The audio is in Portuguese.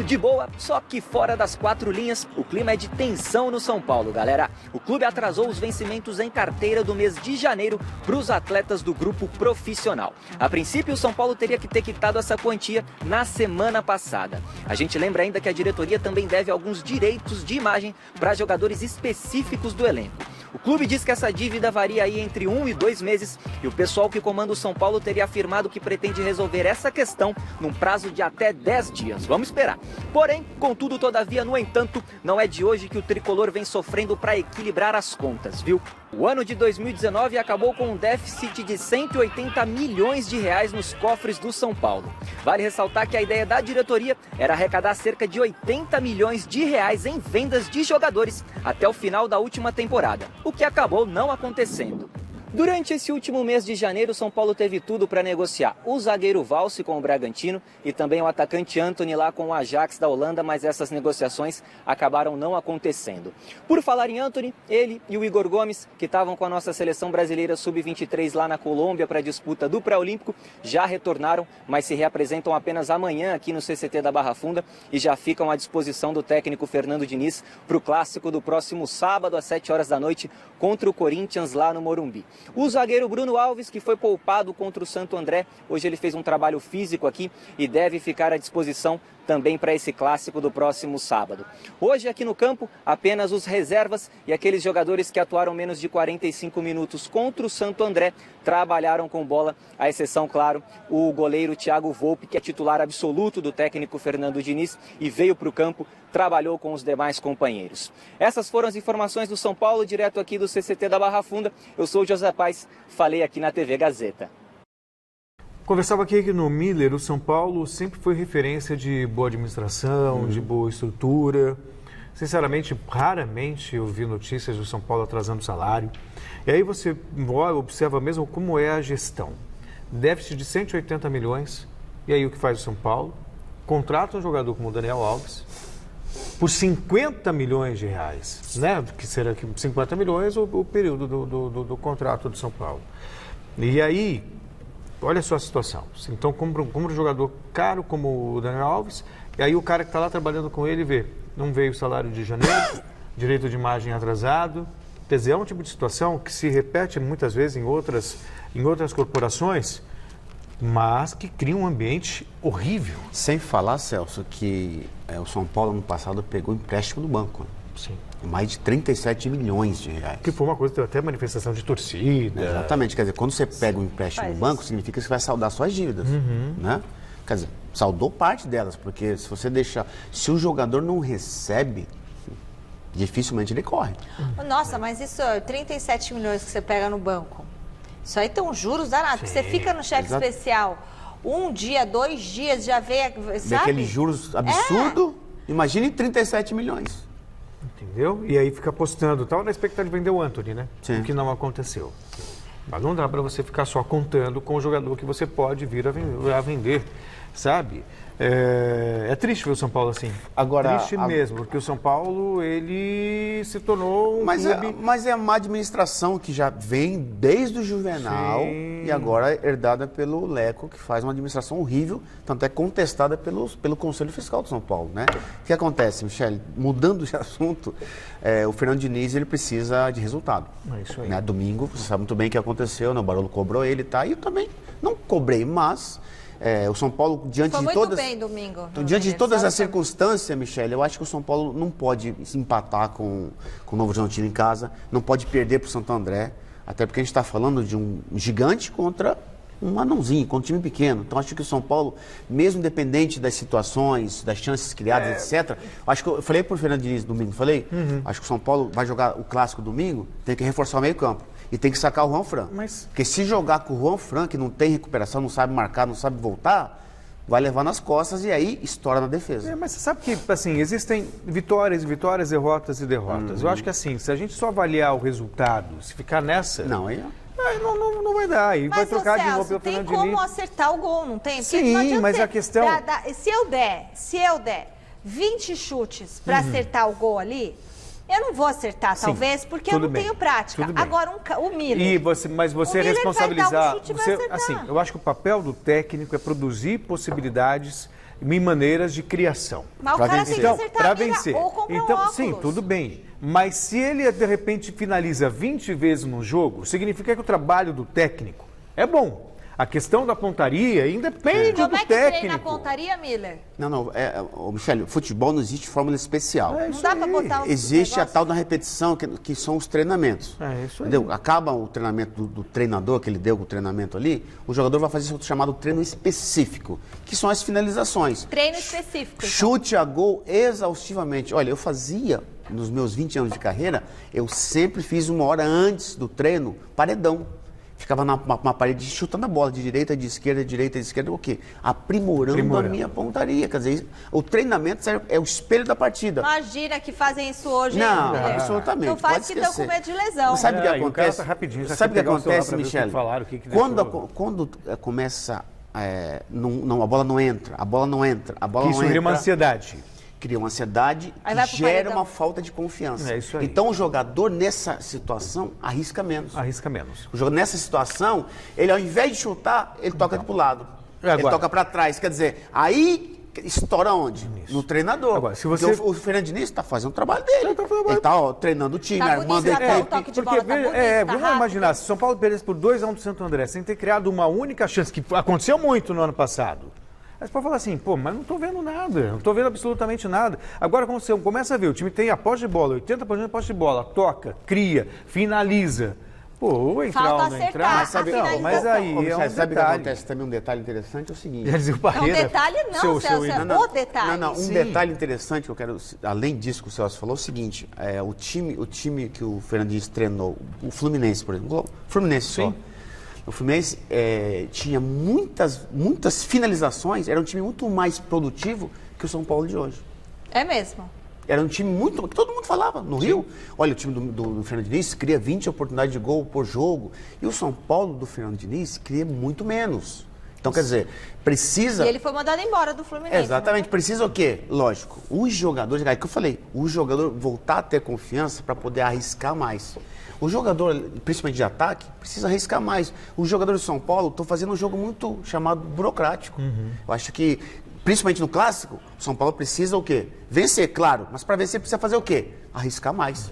De boa, só que fora das quatro linhas, o clima é de tensão no São Paulo, galera. O clube atrasou os vencimentos em carteira do mês de janeiro para os atletas do grupo profissional. A princípio, o São Paulo teria que ter quitado essa quantia na semana passada. A gente lembra ainda que a diretoria também deve alguns direitos de imagem para jogadores específicos do elenco. O clube diz que essa dívida varia aí entre 1 e 2 meses e o pessoal que comanda o São Paulo teria afirmado que pretende resolver essa questão num prazo de até 10 dias. Vamos esperar. Porém, contudo, todavia, no entanto, não é de hoje que o tricolor vem sofrendo para equilibrar as contas, viu? O ano de 2019 acabou com um déficit de 180 milhões de reais nos cofres do São Paulo. Vale ressaltar que a ideia da diretoria era arrecadar cerca de 80 milhões de reais em vendas de jogadores até o final da última temporada, o que acabou não acontecendo. Durante esse último mês de janeiro, o São Paulo teve tudo para negociar o zagueiro Valse com o Bragantino e também o atacante Antony lá com o Ajax da Holanda, mas essas negociações acabaram não acontecendo. Por falar em Antony, ele e o Igor Gomes, que estavam com a nossa seleção brasileira sub-23 lá na Colômbia para a disputa do pré-olímpico, já retornaram, mas se reapresentam apenas amanhã aqui no CCT da Barra Funda e já ficam à disposição do técnico Fernando Diniz para o clássico do próximo sábado às 7 horas da noite contra o Corinthians lá no Morumbi. O zagueiro Bruno Alves, que foi poupado contra o Santo André, hoje ele fez um trabalho físico aqui e deve ficar à disposição também para esse clássico do próximo sábado. Hoje aqui no campo, apenas os reservas e aqueles jogadores que atuaram menos de 45 minutos contra o Santo André trabalharam com bola, à exceção, claro, o goleiro Thiago Volpe, que é titular absoluto do técnico Fernando Diniz e veio para o campo, trabalhou com os demais companheiros. Essas foram as informações do São Paulo, direto aqui do CCT da Barra Funda. Eu sou o José Paes, falei aqui na TV Gazeta. Conversava aqui que no Miller, o São Paulo sempre foi referência de boa administração, de boa estrutura. Sinceramente, raramente eu vi notícias do São Paulo atrasando salário. E aí você observa mesmo como é a gestão. Déficit de 180 milhões, e aí o que faz o São Paulo? Contrata um jogador como o Daniel Alves por 50 milhões de reais, né? Que será que 50 milhões o período do contrato do São Paulo. E aí, olha só a situação. Então, compra um jogador caro como o Daniel Alves, e aí o cara que está lá trabalhando com ele vê, não veio o salário de janeiro, direito de imagem atrasado. Quer dizer, é um tipo de situação que se repete muitas vezes em outras corporações, mas que cria um ambiente horrível. Sem falar, Celso, que o São Paulo, no passado, pegou empréstimo no banco. Sim. Mais de 37 milhões de reais. Que foi uma coisa, até manifestação de torcida. Exatamente. Quer dizer, quando você pega um empréstimo no banco, significa que você vai saldar suas dívidas. Né? Quer dizer, saldou parte delas, porque se você deixar... Se o jogador não recebe, dificilmente ele corre. Nossa, mas isso, 37 milhões que você pega no banco, isso aí tem uns juros danados, porque você fica no cheque especial 1 dia, 2 dias, já vê, sabe? Daqueles juros absurdo, imagine 37 milhões. Entendeu? E aí fica apostando, tal, na expectativa de vender o Antony, né? Sim. O que não aconteceu. Mas não dá para você ficar só contando com o jogador que você pode vir a vender, sabe? É triste ver o São Paulo assim. Agora, triste mesmo, porque o São Paulo, ele se tornou um clube... Mas é a má administração que já vem desde o Juvenal. Sim. E agora herdada pelo Leco, que faz uma administração horrível, tanto é contestada pelo Conselho Fiscal do São Paulo, né? O que acontece, Michele? Mudando de assunto, o Fernando Diniz, ele precisa de resultado. É isso aí. Né? Domingo, você sabe muito bem o que aconteceu, né? O Barolo cobrou ele, tá? E eu também não cobrei, mas... o São Paulo, diante de todas... bem domingo. Diante de todas as circunstâncias, Michele, eu acho que o São Paulo não pode se empatar com o Novo Horizontino em casa, não pode perder para o Santo André, até porque a gente está falando de um gigante contra um anãozinho, contra um time pequeno. Então, acho que o São Paulo, mesmo independente das situações, das chances criadas, etc., acho que eu falei para o Fernando Diniz domingo, acho que o São Paulo vai jogar o clássico domingo, tem que reforçar o meio campo. E tem que sacar o Juan Fran. Porque se jogar com o Juan Fran, que não tem recuperação, não sabe marcar, não sabe voltar, vai levar nas costas e aí estoura na defesa. Mas você sabe que, assim, existem vitórias, derrotas e derrotas. Eu acho que, assim, se a gente só avaliar o resultado, se ficar nessa... Não vai dar. E vai trocar Celso, de novo pelo Fernando Diniz. tem como acertar o gol, não tem? Porque Sim, não mas a questão... Se eu der 20 chutes para acertar o gol ali... Eu não vou acertar, talvez, porque eu não tenho prática. Agora, o Miller... Mas você responsabilizar... Vai dar um chute e vai acertar. Assim, eu acho que o papel do técnico é produzir possibilidades em maneiras de criação. Mas o Pra cara vencer. tem que acertar Para a mira vencer. ou comprar um Então, óculos. sim, tudo bem. Mas se ele, de repente, finaliza 20 vezes no jogo, significa que o trabalho do técnico é bom. A questão da pontaria independe Como do é que técnico. treina a pontaria, Miller? Não, Michele, futebol não existe fórmula especial. É Não isso dá pra aí. botar um Existe a negócio? tal da repetição, que são os treinamentos. É isso aí. Entendeu? Acaba o treinamento do treinador, que ele deu o treinamento ali, o jogador vai fazer o chamado treino específico, que são as finalizações. Treino específico. então. Chute a gol exaustivamente. Olha, eu fazia, nos meus 20 anos de carreira, eu sempre fiz 1 hora antes do treino, paredão. Ficava na parede chutando a bola de direita, de esquerda, o quê? Aprimorando a minha pontaria. Quer dizer, o treinamento é o espelho da partida. Imagina que fazem isso hoje, hein, Não, Miller? absolutamente. Não faz pode que estão esquecer. com medo de lesão. Mas sabe o que E o cara acontece? tá rapidinho, já Sabe o que quer pegar o celular acontece, pra ver o que Michele? falaram, o que Quando começa, a bola não entra, a bola não entra, a bola Que isso não cria entra. uma ansiedade. Cria uma ansiedade Aí vai que pro gera paredão. uma falta de confiança. É isso aí. Então o jogador nessa situação arrisca menos. Arrisca menos. O jogador nessa situação, ele ao invés de chutar, ele toca pro lado. Agora- Ele toca para trás. Quer dizer, aí estoura onde? No treinador. Agora, se Porque você- o Fernando Diniz está fazendo o trabalho dele. Ele está treinando o time, Tá armando bonito, a tá bom, equipe. o toque de Porque, bola tá bonito, tá vamos rápido. imaginar, se São Paulo perdesse por 2-1 do Santo André, sem ter criado uma única chance, que aconteceu muito no ano passado. Aí você pode falar assim, pô, mas não estou vendo nada, não estou vendo absolutamente nada. Agora, quando você começa a ver, o time tem a posse de bola, 80% de posse de bola, toca, cria, finaliza. Pô, ou entrar Falta ou não acertar entrar. a finalização. Mas aí Ô, Michele, é um sabe o que detalhe. acontece também? Um detalhe interessante é o seguinte. Quer dizer, o É um Parreira, detalhe não, Celso, é o detalhe. Não, um Sim. detalhe interessante que eu quero, além disso que o Celso falou, é o seguinte, o time que o Fernandinho treinou, o Fluminense, por exemplo, o Fluminense só. Sim. O Fluminense tinha muitas finalizações, era um time muito mais produtivo que o São Paulo de hoje. É mesmo. Era um time muito. Que todo mundo falava. No Rio, olha, o time do Fernando Diniz cria 20 oportunidades de gol por jogo. E o São Paulo do Fernando Diniz cria muito menos. Então, quer dizer, precisa. E ele foi mandado embora do Fluminense. Exatamente. Precisa o quê? Lógico, os jogadores. É que eu falei, o jogador voltar a ter confiança para poder arriscar mais. O jogador, principalmente de ataque, precisa arriscar mais. Os jogadores do São Paulo estão fazendo um jogo muito chamado burocrático. Eu acho que, principalmente no clássico, o São Paulo precisa o quê? Vencer, claro. Mas para vencer precisa fazer o quê? Arriscar mais.